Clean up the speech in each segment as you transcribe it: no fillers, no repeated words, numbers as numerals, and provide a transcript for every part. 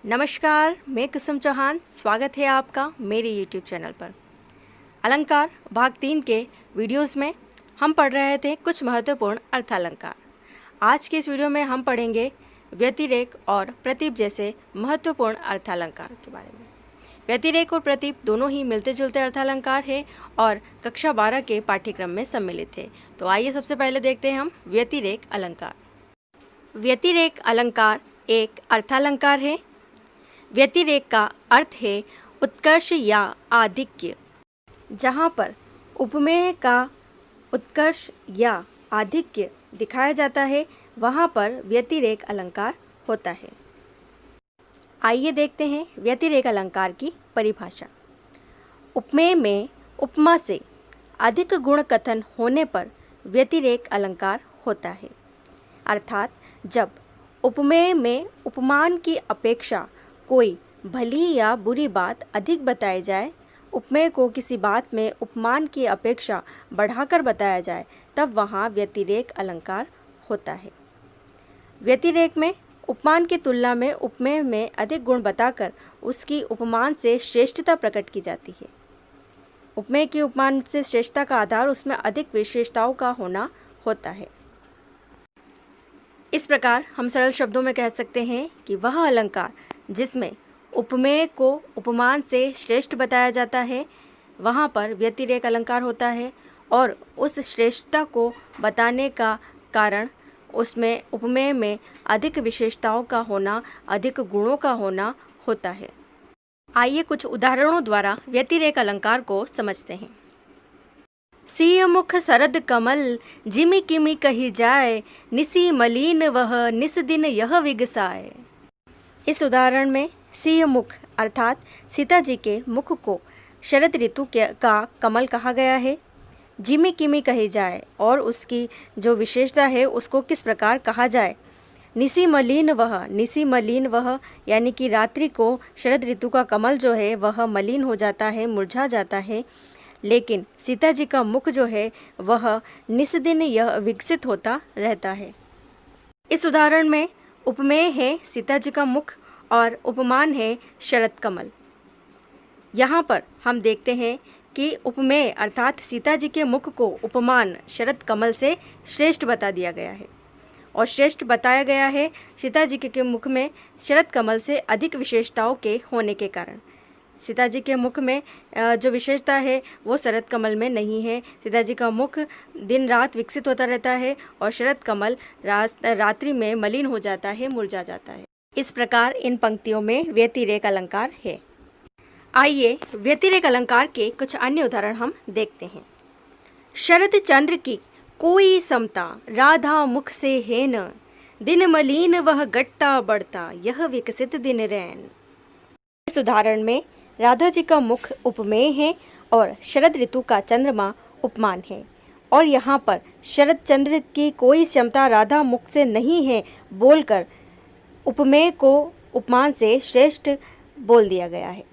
नमस्कार, मैं कुसुम चौहान। स्वागत है आपका मेरे YouTube चैनल पर। अलंकार भाग 3 के वीडियोस में हम पढ़ रहे थे कुछ महत्वपूर्ण अर्थालंकार। आज के इस वीडियो में हम पढ़ेंगे व्यतिरेक और प्रतीप जैसे महत्वपूर्ण अर्थालंकार के बारे में। व्यतिरेक और प्रतीप दोनों ही मिलते जुलते अर्थालंकार हैं और कक्षा 12 के पाठ्यक्रम में सम्मिलित है। तो आइए सबसे पहले देखते हैं हम व्यतिरेक अलंकार। व्यतिरेक अलंकार एक अर्थालंकार है। व्यतिरेक का अर्थ है उत्कर्ष या आधिक्य। जहाँ पर उपमेय का उत्कर्ष या आधिक्य दिखाया जाता है वहाँ पर व्यतिरेक अलंकार होता है। आइए देखते हैं व्यतिरेक अलंकार की परिभाषा। उपमेय में उपमा से अधिक गुण कथन होने पर व्यतिरेक अलंकार होता है। अर्थात जब उपमेय में उपमान की अपेक्षा कोई भली या बुरी बात अधिक बताई जाए, उपमेय को किसी बात में उपमान की अपेक्षा बढ़ाकर बताया जाए, तब वहाँ व्यतिरेक अलंकार होता है। व्यतिरेक में उपमान की तुलना में उपमेय में अधिक गुण बताकर उसकी उपमान से श्रेष्ठता प्रकट की जाती है। उपमेय की उपमान से श्रेष्ठता का आधार उसमें अधिक विशेषताओं का होना होता है। इस प्रकार हम सरल शब्दों में कह सकते हैं कि वह अलंकार जिसमें उपमेय को उपमान से श्रेष्ठ बताया जाता है वहाँ पर व्यतिरेक अलंकार होता है, और उस श्रेष्ठता को बताने का कारण उसमें उपमेय में अधिक विशेषताओं का होना, अधिक गुणों का होना होता है। आइए कुछ उदाहरणों द्वारा व्यतिरेक अलंकार को समझते हैं। सिय मुख सरद कमल जिमि किमि कही जाए, निसी मलिन वह निस दिन यह विगसाए। इस उदाहरण में सिय मुख अर्थात सीता जी के मुख को शरद ऋतु का कमल कहा गया है। जिमि किमि कही जाए और उसकी जो विशेषता है उसको किस प्रकार कहा जाए। निसी मलिन वह यानी कि रात्रि को शरद ऋतु का कमल जो है वह मलिन हो जाता है, मुरझा जाता है, लेकिन सीता जी का मुख जो है वह निस दिन यह विकसित होता रहता है। इस उदाहरण में उपमेय है सीता जी का मुख और उपमान है शरद कमल। यहाँ पर हम देखते हैं कि उपमेय अर्थात सीता जी के मुख को उपमान शरद कमल से श्रेष्ठ बता दिया गया है, और श्रेष्ठ बताया गया है सीता जी के मुख में शरद कमल से अधिक विशेषताओं के होने के कारण। सीता जी के मुख में जो विशेषता है वो शरद कमल में नहीं है। सीता जी का मुख दिन रात विकसित होता रहता है और शरद कमल रात्रि में मलिन हो जाता है, मुरझा जाता है। इस प्रकार इन पंक्तियों में व्यतिरेक अलंकार है। आइए व्यतिरेक अलंकार के कुछ अन्य उदाहरण हम देखते हैं। शरद चंद्र की कोई समता राधा मुख से है न, दिन मलिन वह गटता बढ़ता यह विकसित दिन रैन। इस उदाहरण में राधा जी का मुख उपमेय है और शरद ऋतु का चंद्रमा उपमान है, और यहाँ पर शरद चंद्र की कोई क्षमता राधा मुख से नहीं है बोलकर उपमेय को उपमान से श्रेष्ठ बोल दिया गया है।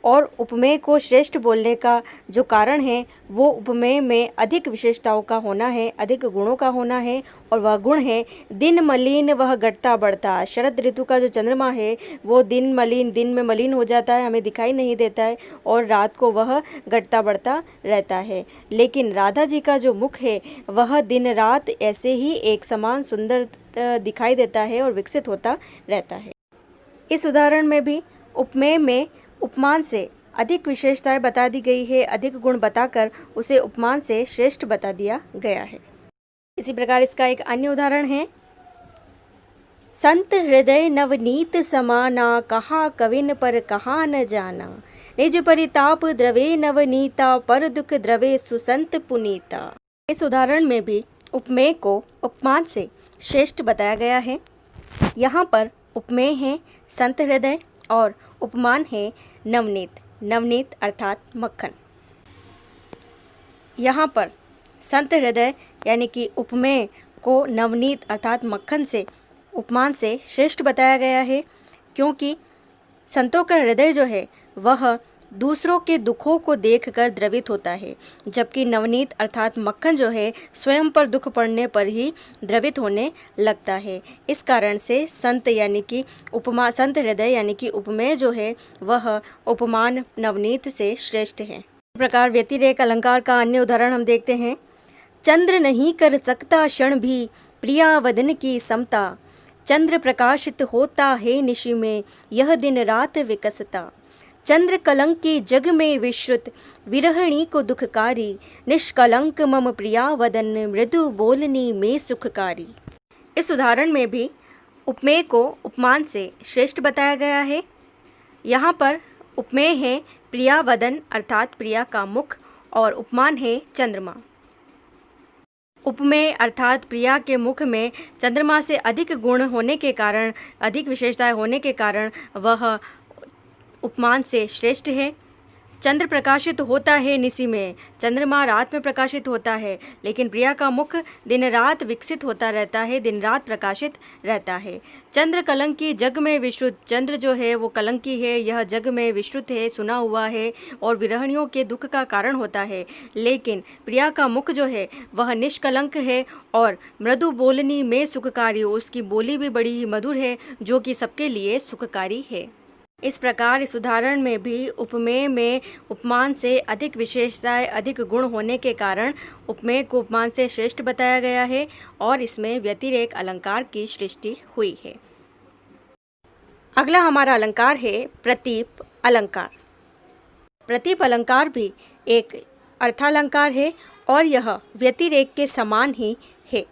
और उपमेय को श्रेष्ठ बोलने का जो कारण है वो उपमेय में अधिक विशेषताओं का होना है, अधिक गुणों का होना है, और वह गुण है दिन मलिन वह घटता बढ़ता। शरद ऋतु का जो चंद्रमा है वो दिन में मलिन हो जाता है, हमें दिखाई नहीं देता है, और रात को वह घटता बढ़ता रहता है, लेकिन राधा जी का जो मुख है वह दिन रात ऐसे ही एक समान सुंदर दिखाई देता है और विकसित होता रहता है। इस उदाहरण में भी उपमेय में उपमान से अधिक विशेषताएं बता दी गई है, अधिक गुण बताकर उसे उपमान से श्रेष्ठ बता दिया गया है। इसी प्रकार इसका एक अन्य उदाहरण है। संत हृदय नवनीत समाना, कहा कविन पर कहा न जाना, निज परिताप द्रवे नवनीता, पर दुख द्रवे सुसंत पुनीता। इस उदाहरण में भी उपमेय को उपमान से श्रेष्ठ बताया गया है। यहाँ पर उपमेय है संत हृदय और उपमान है नवनीत अर्थात मक्खन। यहाँ पर संत हृदय यानी कि उपमेय को नवनीत अर्थात मक्खन से उपमान से श्रेष्ठ बताया गया है, क्योंकि संतों का हृदय जो है वह दूसरों के दुखों को देखकर द्रवित होता है, जबकि नवनीत अर्थात मक्खन जो है स्वयं पर दुख पड़ने पर ही द्रवित होने लगता है। इस कारण से संत यानी कि संत हृदय यानी कि उपमेय जो है वह उपमान नवनीत से श्रेष्ठ है। इस प्रकार व्यतिरेक अलंकार का अन्य उदाहरण हम देखते हैं। चंद्र नहीं कर सकता क्षण भी प्रिया वदन की समता, चंद्र प्रकाशित होता है निशि में यह दिन रात विकसता। चंद्र कलंक की जग में विश्रुत विरहणी को दुखकारी, निष्कलंक मम प्रिया वदन मृदु बोलनी में सुखकारी। इस उदाहरण में भी उपमेय को उपमान से श्रेष्ठ बताया गया है। यहाँ पर उपमेय है प्रिया वदन अर्थात प्रिया का मुख और उपमान है चंद्रमा। उपमेय अर्थात प्रिया के मुख में चंद्रमा से अधिक गुण होने के कारण, अधिक विशेषताएं होने के कारण वह उपमान से श्रेष्ठ है। चंद्र प्रकाशित होता है निशि में, चंद्रमा रात में प्रकाशित होता है, लेकिन प्रिया का मुख दिन रात विकसित होता रहता है, दिन रात प्रकाशित रहता है। चंद्र कलंकी जग में विश्रुत, चंद्र जो है वो कलंकी है, यह जग में विश्रुत है, सुना हुआ है और विरहणियों के दुख का कारण होता है, लेकिन प्रिया का मुख जो है वह निष्कलंक है और मृदु बोलनी में सुखकारी, उसकी बोली भी बड़ी ही मधुर है जो कि सबके लिए सुखकारी है। इस प्रकार इस उदाहरण में भी उपमेय में उपमान से अधिक विशेषताएं, अधिक गुण होने के कारण उपमेय को उपमान से श्रेष्ठ बताया गया है और इसमें व्यतिरेक अलंकार की सृष्टि हुई है। अगला हमारा अलंकार है प्रतीप अलंकार। प्रतीप अलंकार भी एक अर्थालंकार है और यह व्यतिरेक के समान ही है,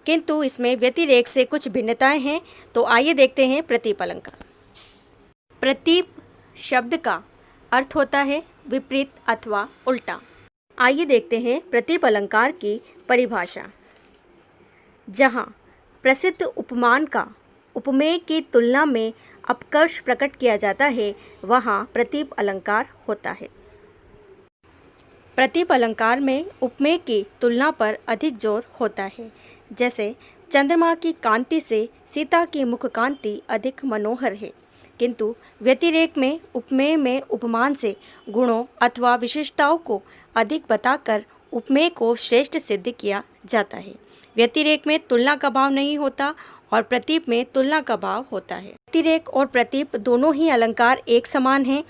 किंतु इसमें व्यतिरेक से कुछ भिन्नताएं हैं। तो आइए देखते हैं प्रतीप अलंकार। प्रतीप शब्द का अर्थ होता है विपरीत अथवा उल्टा। आइए देखते हैं प्रतीप अलंकार की परिभाषा। जहाँ प्रसिद्ध उपमान का उपमेय की तुलना में अपकर्ष प्रकट किया जाता है वहाँ प्रतीप अलंकार होता है। प्रतीप अलंकार में उपमेय की तुलना पर अधिक जोर होता है। जैसे चंद्रमा की कांति से सीता की मुख कांति अधिक मनोहर है, किंतु व्यतिरेक में उपमेय में उपमान से गुणों अथवा विशेषताओं को अधिक बताकर उपमेय को श्रेष्ठ सिद्ध किया जाता है। व्यतिरेक में तुलना का भाव नहीं होता और प्रतीप में तुलना का भाव होता है। व्यतिरेक और प्रतीप दोनों ही अलंकार एक समान हैं।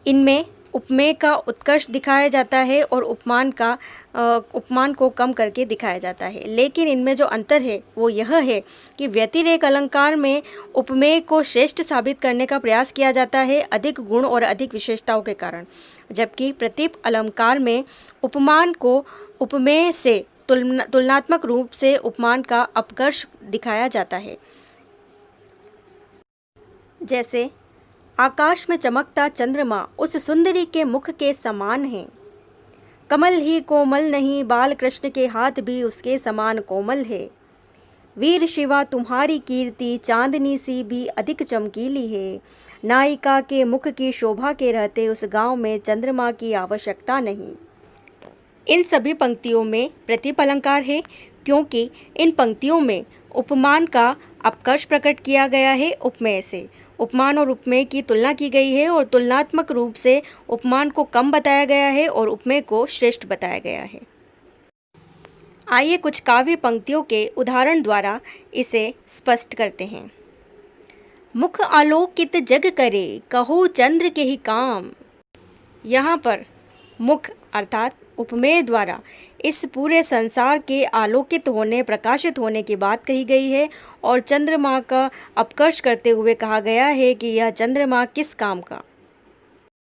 इनमें उपमेय का उत्कर्ष दिखाया जाता है और उपमान को कम करके दिखाया जाता है, लेकिन इनमें जो अंतर है वो यह है कि व्यतिरेक अलंकार में उपमेय को श्रेष्ठ साबित करने का प्रयास किया जाता है अधिक गुण और अधिक विशेषताओं के कारण, जबकि प्रतीप अलंकार में उपमान को उपमेय से तुलनात्मक रूप से उपमान का अपकर्ष दिखाया जाता है। जैसे आकाश में चमकता चंद्रमा उस सुंदरी के मुख के समान है, कमल ही कोमल नहीं बाल कृष्ण के हाथ भी उसके समान कोमल है, वीर शिवा तुम्हारी कीर्ति चांदनी सी भी अधिक चमकीली है, नायिका के मुख की शोभा के रहते उस गांव में चंद्रमा की आवश्यकता नहीं। इन सभी पंक्तियों में प्रतीप अलंकार है, क्योंकि इन पंक्तियों में उपमान का अपकर्ष प्रकट किया गया है उपमेय से। उपमान और उपमेय की तुलना की गई है और तुलनात्मक रूप से उपमान को कम बताया गया है और उपमेय को श्रेष्ठ बताया गया है। आइए कुछ काव्य पंक्तियों के उदाहरण द्वारा इसे स्पष्ट करते हैं। मुख आलोकित जग करे कहो चंद्र के ही काम। यहाँ पर मुख अर्थात उपमेय द्वारा इस पूरे संसार के आलोकित होने, प्रकाशित होने की बात कही गई है और चंद्रमा का अपकर्ष करते हुए कहा गया है कि यह चंद्रमा किस काम का।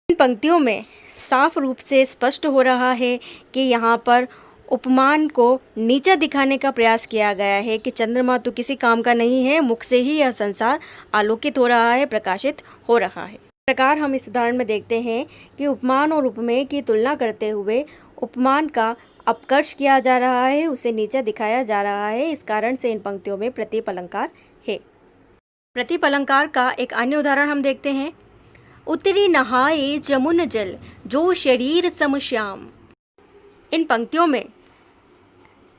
इन पंक्तियों में साफ रूप से स्पष्ट हो रहा है कि यहाँ पर उपमान को नीचा दिखाने का प्रयास किया गया है कि चंद्रमा तो किसी काम का नहीं है, मुख से ही यह संसार आलोकित हो रहा है, प्रकाशित हो रहा है। इस प्रकार हम इस उदाहरण में देखते हैं कि उपमान और उपमेय की तुलना करते हुए उपमान का अपकर्ष किया जा रहा है, उसे नीचा दिखाया जा रहा है। इस कारण से इन पंक्तियों में प्रतीप अलंकार है। प्रतीप अलंकार का एक अन्य उदाहरण हम देखते हैं। उतरी नहाए जमुन जल जो शरीर समश्याम। इन पंक्तियों में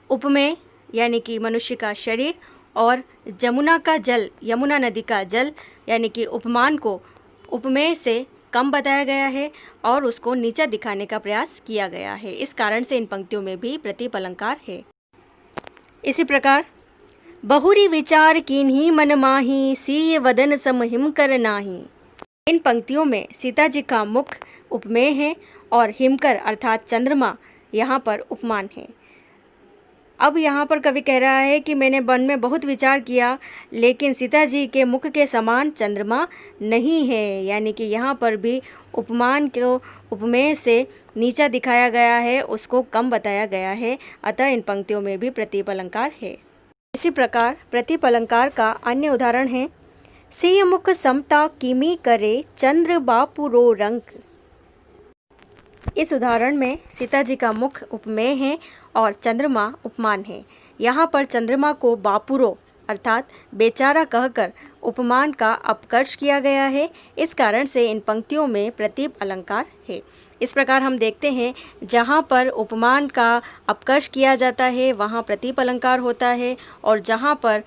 उपमेय यानी कि मनुष्य का शरीर और जमुना का जल, यमुना नदी का जल यानी कि उपमान को उपमेय से कम बताया गया है और उसको नीचा दिखाने का प्रयास किया गया है। इस कारण से इन पंक्तियों में भी प्रतीप अलंकार है। इसी प्रकार बहुरी विचार कीन्ही मन माही, सीय वदन सम हिम कर नाही। इन पंक्तियों में सीता जी का मुख उपमेय है और हिमकर अर्थात चंद्रमा यहाँ पर उपमान है। अब यहाँ पर कवि कह रहा है कि मैंने मन में बहुत विचार किया, लेकिन सीता जी के मुख के समान चंद्रमा नहीं है, यानी कि यहाँ पर भी उपमान को उपमेय से नीचा दिखाया गया है, उसको कम बताया गया है। अतः इन पंक्तियों में भी प्रतीप अलंकार है। इसी प्रकार प्रतीप अलंकार का अन्य उदाहरण है, सिय मुख समता किमी करे, चंद्र बापुरो रंक। इस उदाहरण में सीता जी का मुख उपमेय है और चंद्रमा उपमान है। यहाँ पर चंद्रमा को बापुरो अर्थात बेचारा कहकर उपमान का अपकर्ष किया गया है। इस कारण से इन पंक्तियों में प्रतीप अलंकार है। इस प्रकार हम देखते हैं, जहाँ पर उपमान का अपकर्ष किया जाता है वहाँ प्रतीप अलंकार होता है, और जहाँ पर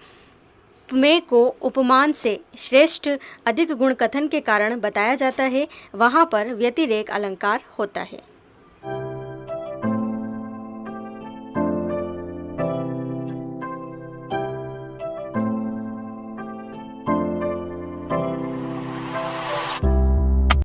उपमेय को उपमान से श्रेष्ठ अधिक गुण कथन के कारण बताया जाता है वहाँ पर व्यतिरेक अलंकार होता है।